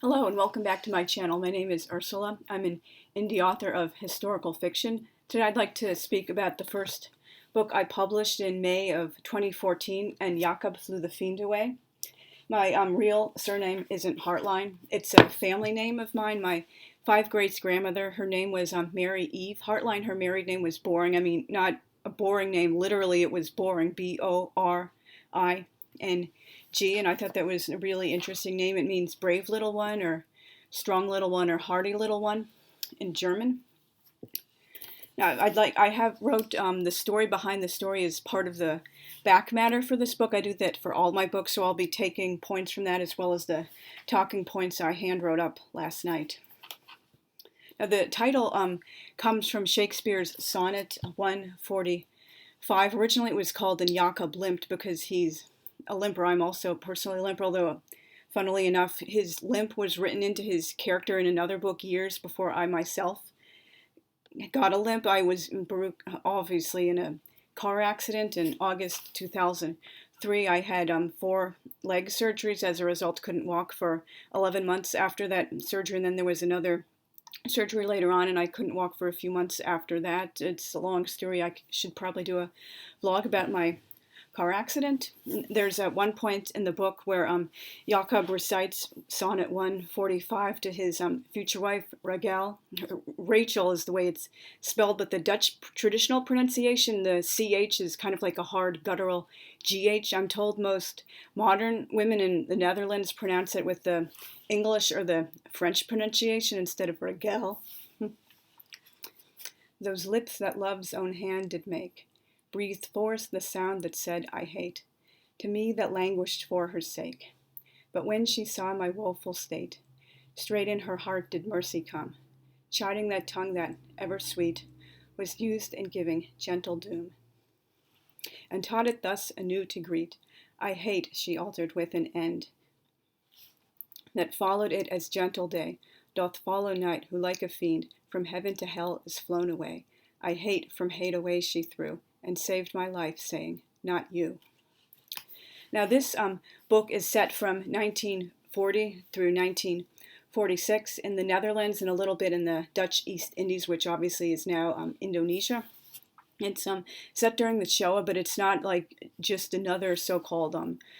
Hello and welcome back to my channel. My name is Ursula. I'm an indie author of historical fiction. Today I'd like to speak about the first book I published in May of 2014, and Jakob flew the Fiend away. My real surname isn't Hartline. It's a family name of mine. My great-grandmother, her name was Mary Eve Hartline. Her married name was Boring. I mean, not a boring name. Literally, it was Boring, Boring, and I thought that was a really interesting name. It means brave little one, or strong little one, or hardy little one in German. Now, I have wrote the story behind the story as part of the back matter for this book. I do that for all my books, so I'll be taking points from that as well as the talking points I hand wrote up last night. Now, the title comes from Shakespeare's Sonnet 145. Originally, it was called "And Jakob Limped" because he's a limper. I'm also personally limp, although funnily enough, his limp was written into his character in another book years before I myself got a limp. I was obviously in a car accident in August 2003. I had 4 leg surgeries. As a result, couldn't walk for 11 months after that surgery, and then there was another surgery later on, and I couldn't walk for a few months after that. It's a long story. I should probably do a vlog about my car accident. There's one point in the book where Jakob recites Sonnet 145 to his future wife, Rachel is the way it's spelled, but the Dutch traditional pronunciation, the CH is kind of like a hard guttural GH. I'm told most modern women in the Netherlands pronounce it with the English or the French pronunciation instead of Rachel. Those lips that love's own hand did make breathed forth the sound that said, I hate, to me that languished for her sake. But when she saw my woeful state, straight in her heart did mercy come, chiding that tongue that, ever sweet, was used in giving gentle doom, and taught it thus anew to greet. I hate, she altered with an end, that followed it as gentle day doth follow night, who like a fiend from heaven to hell is flown away. I hate from hate away she threw, and saved my life, saying, not you. Now this book is set from 1940 through 1946 in the Netherlands and a little bit in the Dutch East Indies, which obviously is now Indonesia. It's set during the Shoah, but it's not like just another so-called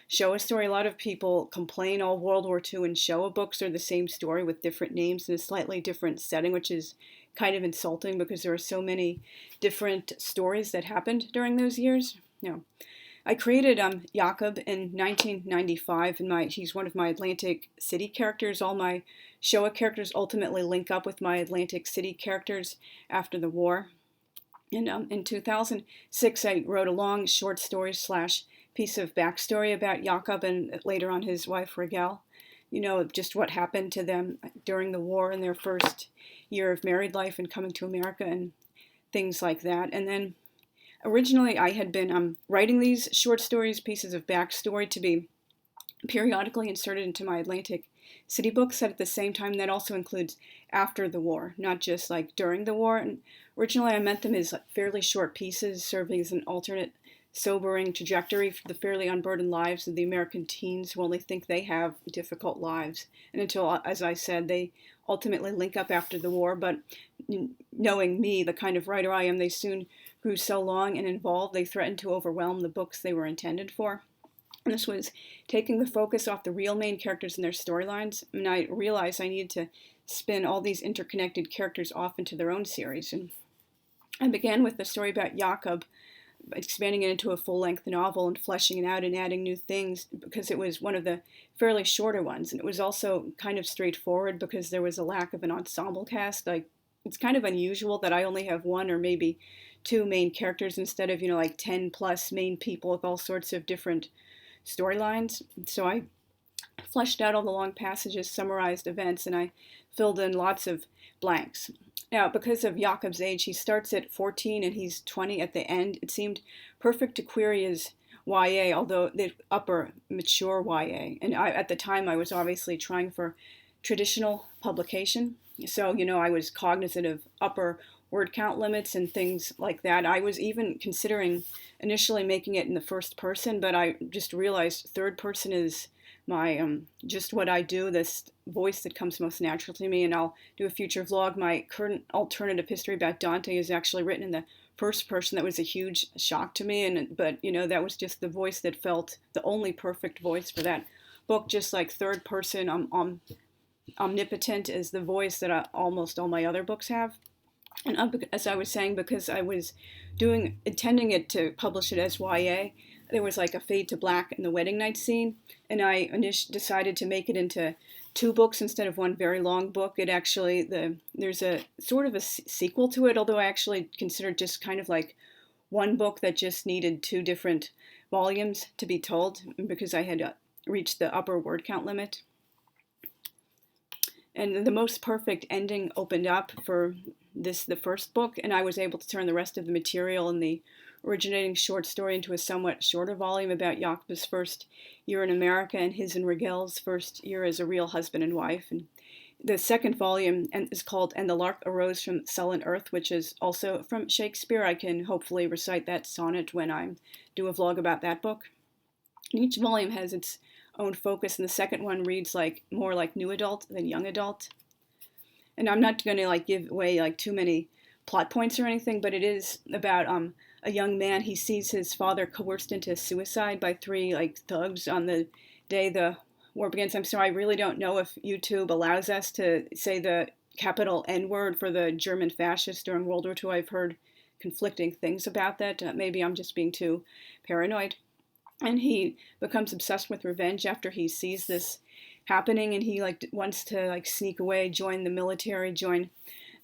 Shoah story. A lot of people complain all World War II and Shoah books are the same story with different names in a slightly different setting, which is kind of insulting because there are so many different stories that happened during those years. I created Jakob in 1995, and he's one of my Atlantic City characters. All my Shoah characters ultimately link up with my Atlantic City characters after the war. And in 2006, I wrote a long short story / piece of backstory about Jakob and later on his wife, Rachel. Just what happened to them during the war in their first year of married life and coming to America and things like that. And then originally I had been writing these short stories, pieces of backstory to be periodically inserted into my Atlantic City books at the same time. That also includes after the war, not just like during the war. And originally I meant them as fairly short pieces serving as an alternate sobering trajectory for the fairly unburdened lives of the American teens who only think they have difficult lives. And until, as I said, they ultimately link up after the war. But knowing me, the kind of writer I am, they soon grew so long and involved, they threatened to overwhelm the books they were intended for. And this was taking the focus off the real main characters and their storylines. And I realized I needed to spin all these interconnected characters off into their own series. And I began with the story about Jakob, expanding it into a full-length novel and fleshing it out and adding new things because it was one of the fairly shorter ones. And it was also kind of straightforward because there was a lack of an ensemble cast. It's kind of unusual that I only have 1 or maybe 2 main characters instead of, like 10 plus main people with all sorts of different storylines. So I fleshed out all the long passages, summarized events, and I filled in lots of blanks. Now, because of Jakob's age, he starts at 14 and he's 20 at the end. It seemed perfect to query his YA, although the upper mature YA. And at the time, I was obviously trying for traditional publication. So, I was cognizant of upper word count limits and things like that. I was even considering initially making it in the first person, but I just realized third person is my just what I do, this voice that comes most natural to me. And I'll do a future vlog. My current alternative history about Dante is actually written in the first person. That was a huge shock to me, but that was just the voice that felt the only perfect voice for that book. Just like third person, omnipotent is the voice that almost all my other books have. And as I was saying, because I was intending it to publish it as YA, there was like a fade to black in the wedding night scene, and I decided to make it into 2 books instead of one very long book. There's a sort of a sequel to it, although I actually considered just kind of like one book that just needed 2 different volumes to be told, because I had reached the upper word count limit. And the most perfect ending opened up for the first book, and I was able to turn the rest of the material in the originating short story into a somewhat shorter volume about Jakob's first year in America and his and Rigel's first year as a real husband and wife. And the second volume is called And the Lark Arose from Sullen Earth, which is also from Shakespeare. I can hopefully recite that sonnet when I do a vlog about that book. And each volume has its own focus, and the second one reads more like new adult than young adult. And I'm not going to give away too many plot points or anything, but it is about a young man. He sees his father coerced into suicide by 3 thugs on the day the war begins. I'm sorry, I really don't know if YouTube allows us to say the capital N word for the German fascists during World War II. I've heard conflicting things about that. Maybe I'm just being too paranoid. And he becomes obsessed with revenge after he sees this happening, and he wants to sneak away, join the military, join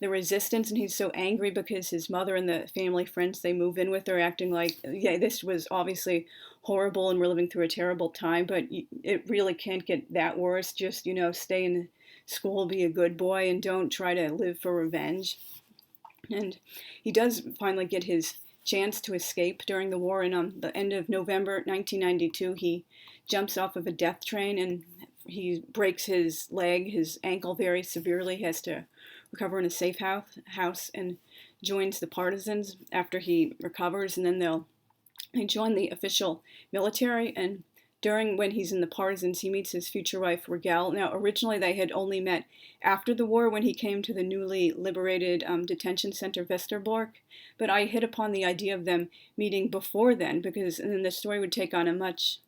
the resistance. And he's so angry because his mother and the family friends they move in with are acting like, yeah, this was obviously horrible and we're living through a terrible time, but it really can't get that worse. Just stay in school, be a good boy, and don't try to live for revenge. And he does finally get his chance to escape during the war, and on the end of November 1992 he jumps off of a death train and he breaks his ankle very severely. He has to recover in a safe house and joins the partisans after he recovers, and then they join the official military. And when he's in the partisans, he meets his future wife Rigel. Now originally they had only met after the war when he came to the newly liberated detention center Westerbork, but I hit upon the idea of them meeting before then, and then the story would take on a much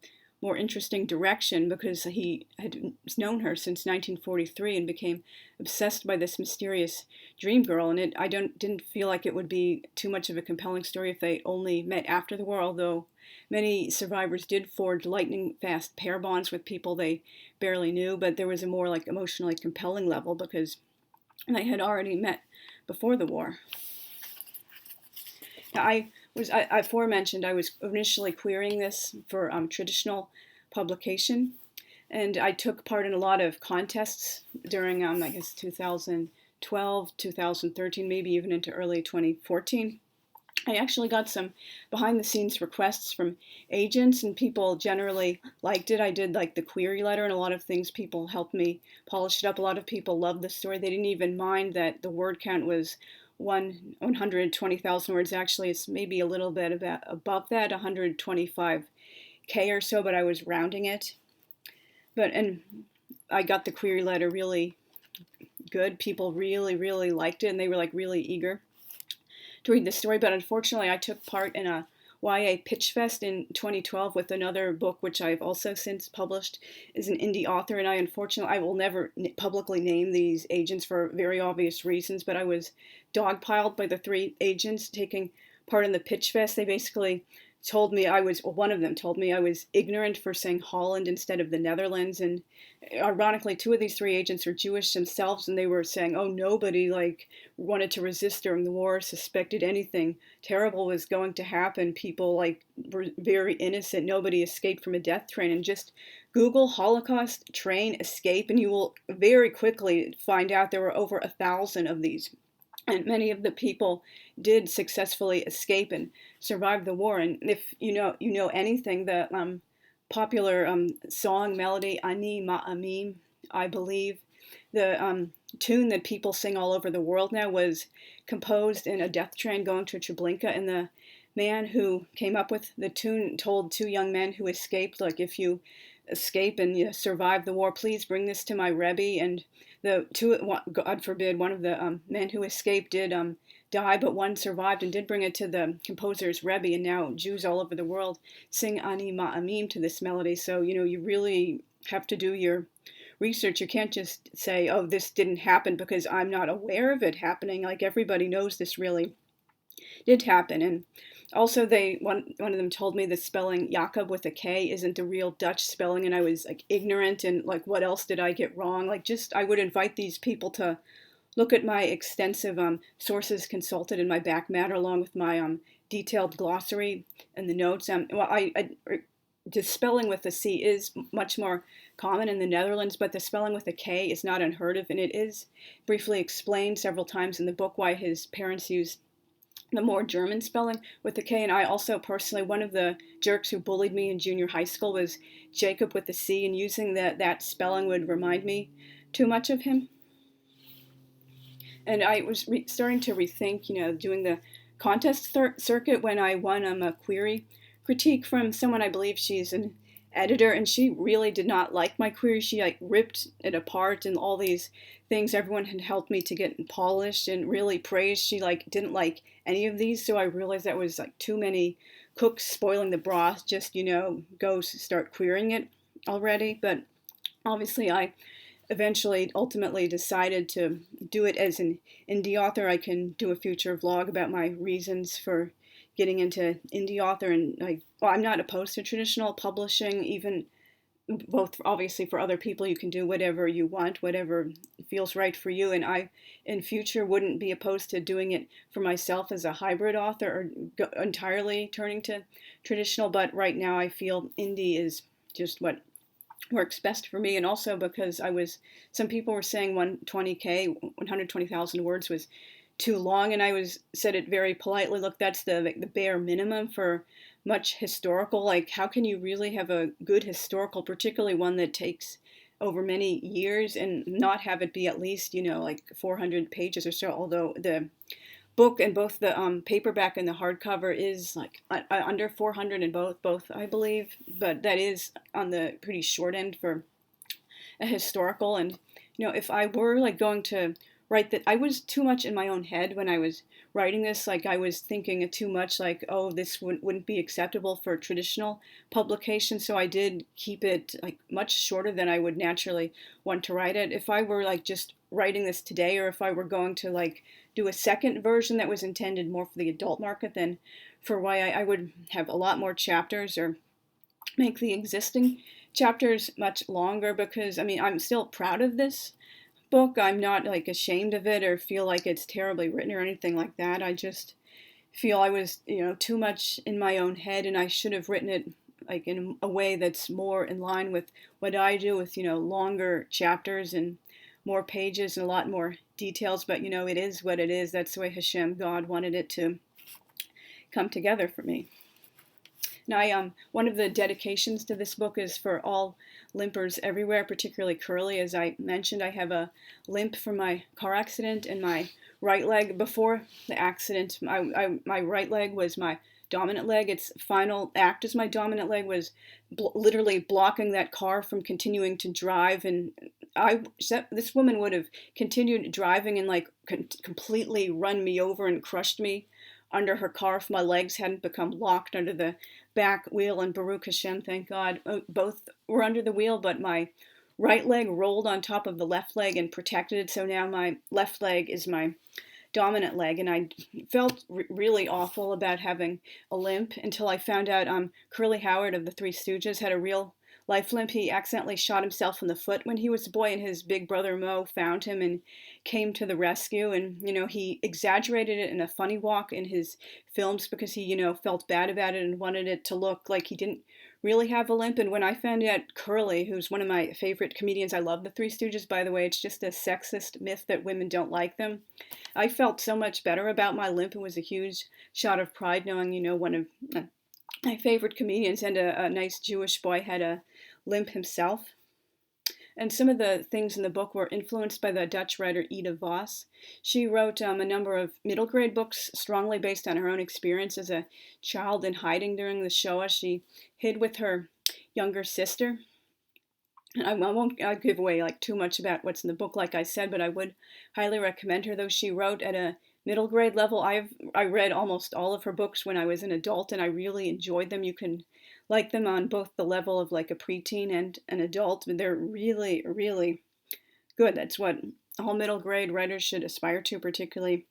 more interesting direction, because he had known her since 1943 and became obsessed by this mysterious dream girl. And I didn't feel like it would be too much of a compelling story if they only met after the war, although many survivors did forge lightning-fast pair bonds with people they barely knew, but there was a more emotionally compelling level because they had already met before the war. Now, I aforementioned I was initially querying this for traditional publication, and I took part in a lot of contests during I guess 2012, 2013, maybe even into early 2014. I actually got some behind-the-scenes requests from agents, and people generally liked it. I did the query letter and a lot of things. People helped me polish it up. A lot of people loved the story. They didn't even mind that the word count was 120,000 words. Actually, it's maybe a little bit above that, 125K or so, but I was rounding it. And I got the query letter really good. People really, really liked it, and they were really eager to read the story. But unfortunately, I took part in a YA Pitch Fest in 2012 with another book, which I've also since published as an indie author, and I will never publicly name these agents for very obvious reasons, but I was dogpiled by the 3 agents taking part in the Pitch Fest. They basically told me one of them told me I was ignorant for saying Holland instead of the Netherlands, and ironically 2 of these 3 agents are Jewish themselves, and they were saying, oh, nobody wanted to resist during the war, suspected anything terrible was going to happen, people were very innocent, nobody escaped from a death train. And just Google Holocaust train escape and you will very quickly find out there were over 1,000 of these. And many of the people did successfully escape and survive the war. And if you know anything, the popular song melody Ani Ma'amim, I believe, the tune that people sing all over the world now was composed in a death train going to Treblinka, and the man who came up with the tune told 2 young men who escaped, if you escape and survive the war. Please bring this to my Rebbe. And God forbid, one of the men who escaped did die, but one survived and did bring it to the composer's Rebbe. And now Jews all over the world sing Ani Ma'amim to this melody. So, you really have to do your research. You can't just say, oh, this didn't happen because I'm not aware of it happening. Like, everybody knows this really did happen. And also, one of them told me the spelling Jakob with a K isn't the real Dutch spelling, and I was like ignorant, and like, what else did I get wrong? Like, just I would invite these people to look at my extensive sources consulted in my back matter, along with my detailed glossary and the notes. The spelling with a C is much more common in the Netherlands, but the spelling with a K is not unheard of, and it is briefly explained several times in the book why his parents used the more German spelling with the K. And I also personally, one of the jerks who bullied me in junior high school was Jakob with the C, and using that spelling would remind me too much of him. And I was starting to rethink, doing the contest circuit when I won a query critique from someone, I believe she's an editor, and she really did not like my query. She like ripped it apart and all these things everyone had helped me to get polished and really praised. She like didn't like any of these, so I realized that was like too many cooks spoiling the broth. Just go start querying it already. But obviously I ultimately decided to do it as an indie author. I can do a future vlog about my reasons for getting into indie author, and I'm not opposed to traditional publishing, even both obviously for other people. You can do whatever you want, whatever feels right for you, and I in future wouldn't be opposed to doing it for myself as a hybrid author or entirely turning to traditional. But right now I feel indie is just what works best for me, and also because some people were saying 120,000 words was too long, and I said it very politely. Look, that's the bare minimum for much historical. Like, how can you really have a good historical, particularly one that takes over many years, and not have it be at least like 400 pages or so? Although the book and both the paperback and the hardcover is like under 400 in both I believe, but that is on the pretty short end for a historical. And if I were like going to write that, I was too much in my own head when I was writing this. Like, I was thinking too much like, oh, this wouldn't be acceptable for traditional publication, so I did keep it like much shorter than I would naturally want to write it. If I were like just writing this today, or if I were going to like do a second version that was intended more for the adult market than for YA, I would have a lot more chapters, or make the existing chapters much longer, because I'm still proud of this book. I'm not like ashamed of it or feel like it's terribly written or anything like that. I just feel I was too much in my own head, and I should have written it like in a way that's more in line with what I do, with longer chapters and more pages and a lot more details. But it is what it is. That's the way Hashem, God, wanted it to come together for me. Now, one of the dedications to this book is for all limpers everywhere, particularly Curly. As I mentioned, I have a limp from my car accident in my right leg. Before the accident, my right leg was my dominant leg. Its final act as my dominant leg was literally blocking that car from continuing to drive. And this woman would have continued driving and like completely run me over and crushed me under her car if my legs hadn't become locked under the back wheel. And Baruch Hashem, thank God, both were under the wheel, but my right leg rolled on top of the left leg and protected it. So now my left leg is my dominant leg, and I felt really awful about having a limp until I found out Curly Howard of the Three Stooges had a real life limp. He accidentally shot himself in the foot when he was a boy, and his big brother Mo found him and came to the rescue. And he exaggerated it in a funny walk in his films because he felt bad about it and wanted it to look like he didn't really have a limp. And when I found out Curly, who's one of my favorite comedians — I love the Three Stooges, by the way, it's just a sexist myth that women don't like them — I felt so much better about my limp. It was a huge shot of pride knowing one of my favorite comedians and a nice Jewish boy had a limp himself. And some of the things in the book were influenced by the Dutch writer Ida Voss. She wrote a number of middle grade books strongly based on her own experience as a child in hiding during the Shoah. She hid with her younger sister. I won't give away like too much about what's in the book, like I said, but I would highly recommend her. Though she wrote at a middle grade level, I read almost all of her books when I was an adult, and I really enjoyed them. You can like them on both the level of like a preteen and an adult, but they're really, really good. That's what all middle grade writers should aspire to, particularly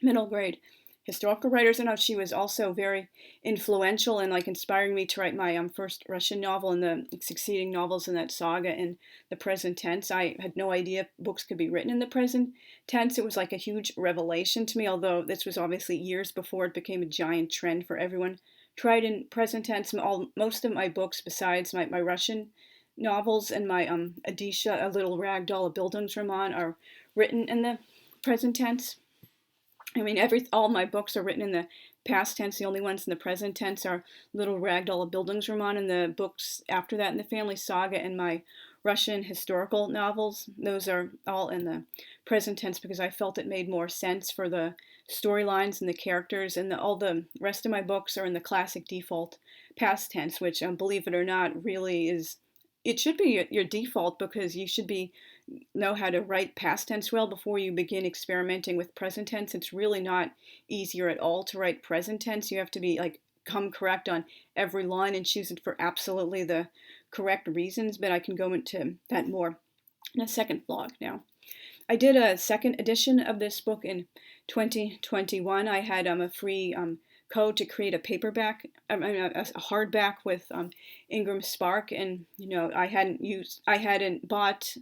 middle grade historical writers. And she was also very influential in like inspiring me to write my first Russian novel and the succeeding novels in that saga in the present tense. I had no idea books could be written in the present tense. It was like a huge revelation to me, although this was obviously years before it became a giant trend for everyone to write in present tense. Most of my books, besides my Russian novels and my Adisha, a little ragdoll, a Bildungsroman, are written in the present tense. I mean, all my books are written in the past tense. The only ones in the present tense are Little Ragdoll, a Bildungsroman, and the books after that in the family saga and my Russian historical novels. Those are all in the present tense because I felt it made more sense for the storylines and the characters. And all the rest of my books are in the classic default past tense, which, believe it or not, really is. It should be your default because you should know how to write past tense well before you begin experimenting with present tense. It's really not easier at all to write present tense. You have to be like come correct on every line and choose it for absolutely the correct reasons, but I can go into that more in a second vlog now. I did a second edition of this book in 2021. I had a free code to create a paperback, a hardback with Ingram Spark, and I bought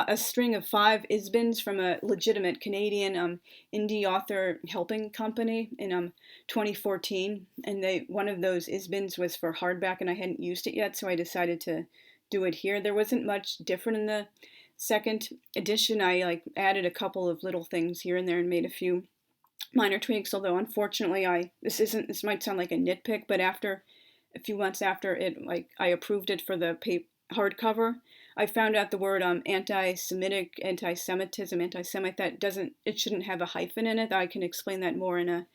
a string of 5 ISBNs from a legitimate Canadian indie author helping company in 2014, and one of those ISBNs was for hardback, and I hadn't used it yet, so I decided to do it here. There wasn't much different in the second edition. I added a couple of little things here and there and made a few minor tweaks, although unfortunately this might sound like a nitpick, but after a few months after I approved it for the hardcover, I found out the word anti-Semitic, anti-Semitism, anti-Semite, it shouldn't have a hyphen in it. I can explain that more in a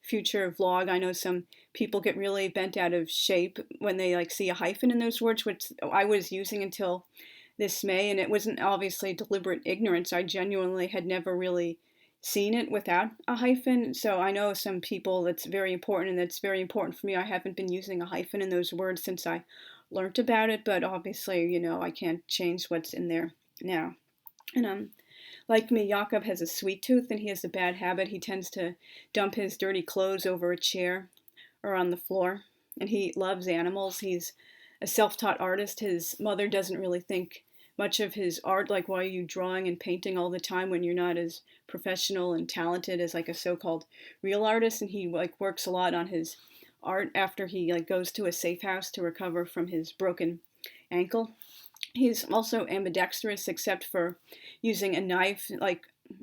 future vlog. I know some people get really bent out of shape when they see a hyphen in those words, which I was using until this May, and it wasn't obviously deliberate ignorance. I genuinely had never really seen it without a hyphen, so I know some people that's very important, and that's very important for me. I haven't been using a hyphen in those words since I learned about it, but obviously, I can't change what's in there now. And like me, Jakob has a sweet tooth, and he has a bad habit. He tends to dump his dirty clothes over a chair or on the floor, and he loves animals. He's a self-taught artist. His mother doesn't really think much of his art, like, why are you drawing and painting all the time when you're not as professional and talented as a so-called real artist? And he works a lot on his art after he goes to a safe house to recover from his broken ankle. He's also ambidextrous, except for using a knife.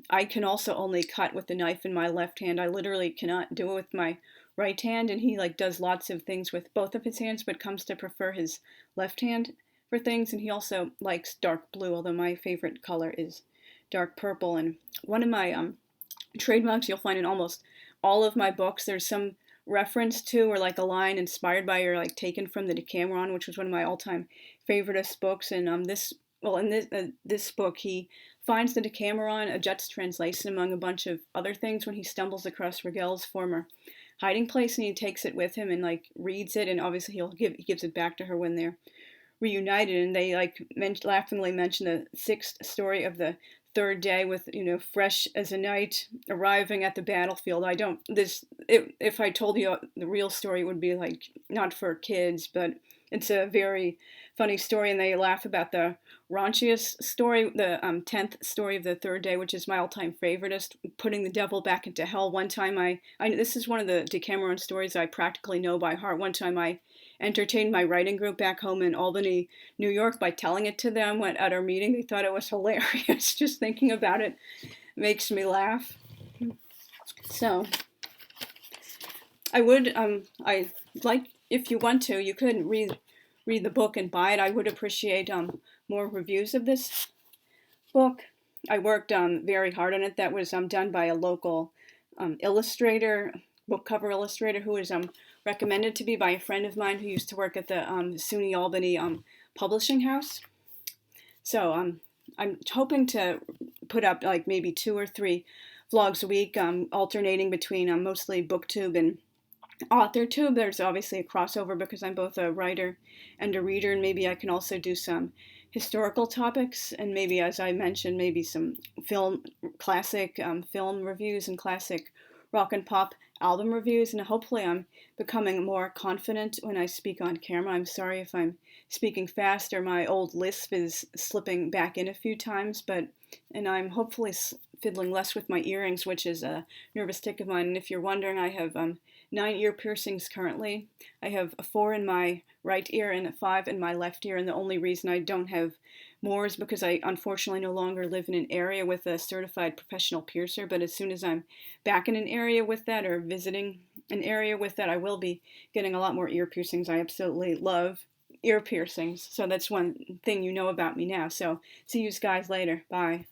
I can also only cut with the knife in my left hand. I literally cannot do it with my right hand, and he does lots of things with both of his hands, but comes to prefer his left hand for things. And he also likes dark blue, although my favorite color is dark purple. And one of my trademarks you'll find in almost all of my books, there's some reference to or a line inspired by or taken from the Decameron, which was one of my all-time favoriteest books. And in this book, he finds the Decameron, a Jet's translation among a bunch of other things, when he stumbles across Raguel's former hiding place, and he takes it with him and reads it, and obviously he gives it back to her when they're reunited, and they laughingly mention the 6th story of the 3rd day with fresh as a night arriving at the battlefield. If I told you the real story, it would be not for kids, but it's a very funny story, and they laugh about the raunchiest story, the 10th story of the 3rd day, which is my all-time favoriteest, putting the devil back into hell. One time this is one of the Decameron stories I practically know by heart. One time I entertained my writing group back home in Albany, New York, by telling it to them at our meeting. They thought it was hilarious. Just thinking about it makes me laugh. So if you want to, you could read the book and buy it. I would appreciate more reviews of this book. I worked very hard on it. That was done by a local illustrator, book cover illustrator, who was recommended to me by a friend of mine who used to work at the SUNY Albany publishing house. So I'm hoping to put up like maybe 2 or 3 vlogs a week, alternating between mostly BookTube and AuthorTube. There's obviously a crossover because I'm both a writer and a reader, and maybe I can also do some historical topics, and maybe, as I mentioned, maybe some classic film reviews and classic rock and pop album reviews. And hopefully I'm becoming more confident when I speak on camera. I'm sorry if I'm speaking fast or my old lisp is slipping back in a few times, and I'm hopefully fiddling less with my earrings, which is a nervous tick of mine. And if you're wondering, I have 9 ear piercings currently. I have 4 in my right ear and 5 in my left ear, and the only reason I don't have more is because I unfortunately no longer live in an area with a certified professional piercer. But as soon as I'm back in an area with that, or visiting an area with that, I will be getting a lot more ear piercings. I absolutely love ear piercings, so that's one thing you know about me now. So see you guys later. Bye.